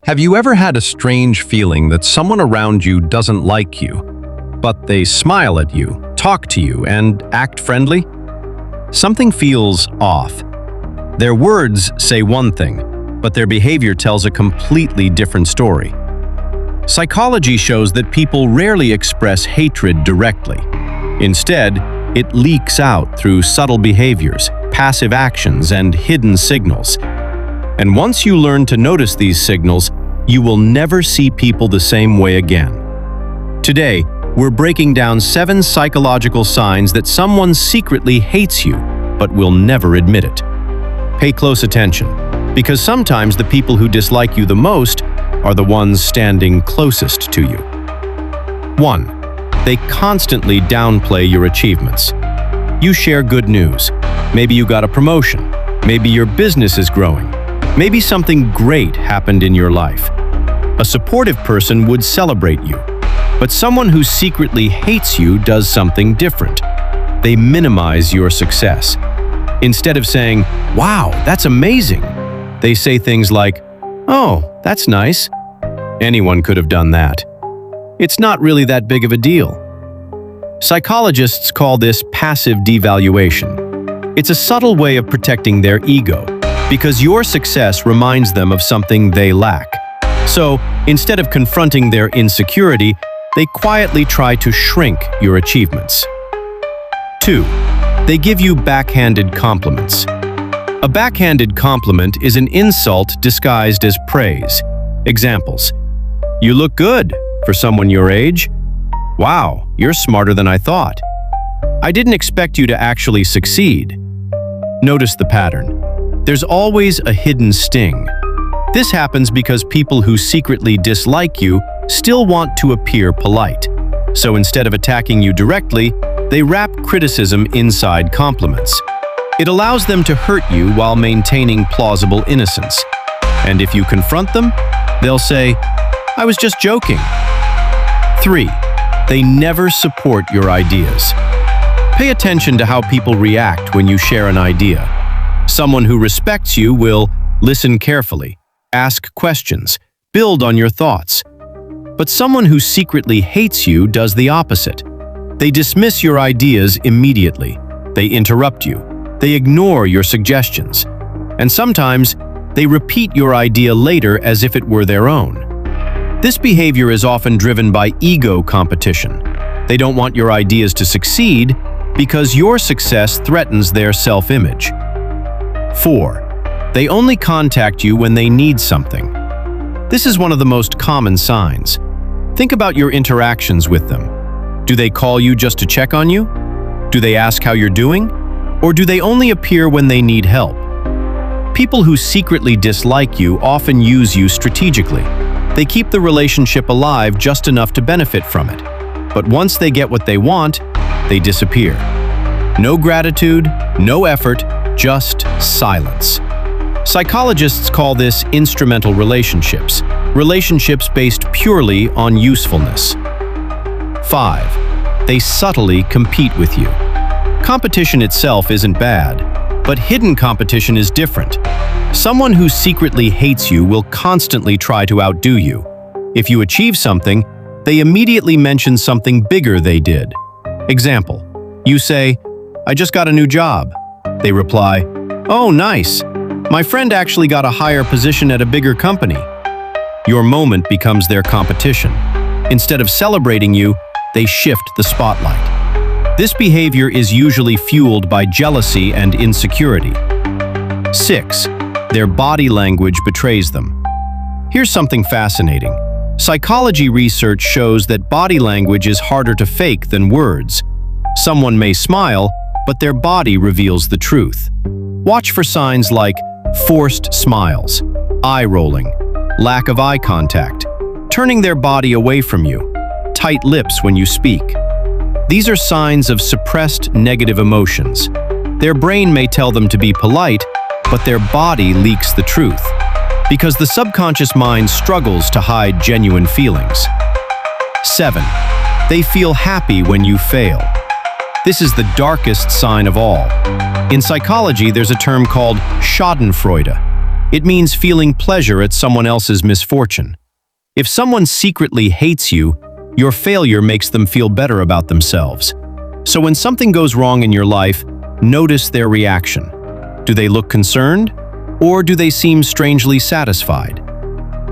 Have you ever had a strange feeling that someone around you doesn't like you, but they smile at you, talk to you, and act friendly? Something feels off. Their words say one thing, but their behavior tells a completely different story. Psychology shows that people rarely express hatred directly. Instead, it leaks out through subtle behaviors, passive actions, and hidden signals. And once you learn to notice these signals, you will never see people the same way again. Today, we're breaking down 7 psychological signs that someone secretly hates you, but will never admit it. Pay close attention, because sometimes the people who dislike you the most are the ones standing closest to you. 1. They constantly downplay your achievements. You share good news. Maybe you got a promotion. Maybe your business is growing. Maybe something great happened in your life. A supportive person would celebrate you, but someone who secretly hates you does something different. They minimize your success. Instead of saying, "Wow, that's amazing," they say things like, "Oh, that's nice. Anyone could have done that. It's not really that big of a deal." Psychologists call this passive devaluation. It's a subtle way of protecting their ego, because your success reminds them of something they lack. So, instead of confronting their insecurity, they quietly try to shrink your achievements. 2. They give you backhanded compliments. A backhanded compliment is an insult disguised as praise. Examples: "You look good for someone your age." "Wow, you're smarter than I thought." "I didn't expect you to actually succeed." Notice the pattern. There's always a hidden sting. This happens because people who secretly dislike you still want to appear polite. So instead of attacking you directly, they wrap criticism inside compliments. It allows them to hurt you while maintaining plausible innocence. And if you confront them, they'll say, "I was just joking." 3. They never support your ideas. Pay attention to how people react when you share an idea. Someone who respects you will listen carefully, ask questions, build on your thoughts. But someone who secretly hates you does the opposite. They dismiss your ideas immediately. They interrupt you. They ignore your suggestions. And sometimes, they repeat your idea later as if it were their own. This behavior is often driven by ego competition. They don't want your ideas to succeed because your success threatens their self-image. 4. They only contact you when they need something. This is one of the most common signs. Think about your interactions with them. Do they call you just to check on you? Do they ask how you're doing? Or do they only appear when they need help? People who secretly dislike you often use you strategically. They keep the relationship alive just enough to benefit from it. But once they get what they want, they disappear. No gratitude, no effort, just silence. Psychologists call this instrumental relationships, relationships based purely on usefulness. 5. They subtly compete with you. Competition itself isn't bad, but hidden competition is different. Someone who secretly hates you will constantly try to outdo you. If you achieve something, they immediately mention something bigger they did. Example: you say, "I just got a new job." They reply, "Oh, nice. My friend actually got a higher position at a bigger company." Your moment becomes their competition. Instead of celebrating you, they shift the spotlight. This behavior is usually fueled by jealousy and insecurity. 6. Their body language betrays them. Here's something fascinating. Psychology research shows that body language is harder to fake than words. Someone may smile, but their body reveals the truth. Watch for signs like forced smiles, eye rolling, lack of eye contact, turning their body away from you, tight lips when you speak. These are signs of suppressed negative emotions. Their brain may tell them to be polite, but their body leaks the truth, because the subconscious mind struggles to hide genuine feelings. 7. They feel happy when you fail. This is the darkest sign of all. In psychology, there's a term called schadenfreude. It means feeling pleasure at someone else's misfortune. If someone secretly hates you, your failure makes them feel better about themselves. So when something goes wrong in your life, notice their reaction. Do they look concerned? Or do they seem strangely satisfied?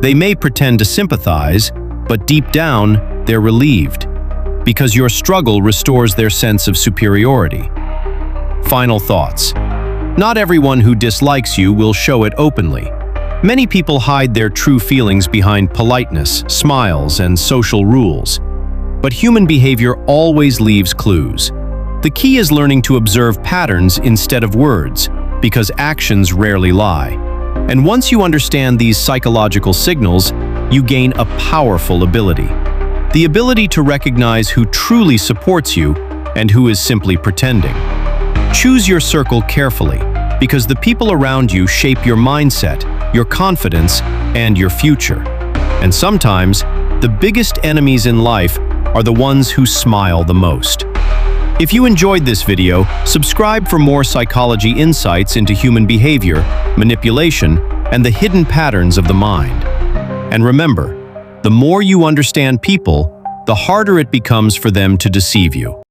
They may pretend to sympathize, but deep down, they're relieved, because your struggle restores their sense of superiority. Final thoughts. Not everyone who dislikes you will show it openly. Many people hide their true feelings behind politeness, smiles, and social rules. But human behavior always leaves clues. The key is learning to observe patterns instead of words, because actions rarely lie. And once you understand these psychological signals, you gain a powerful ability. The ability to recognize who truly supports you and who is simply pretending. Choose your circle carefully, because the people around you shape your mindset, your confidence, and your future. And sometimes, the biggest enemies in life are the ones who smile the most. If you enjoyed this video, subscribe for more psychology insights into human behavior, manipulation, and the hidden patterns of the mind. And remember, the more you understand people, the harder it becomes for them to deceive you.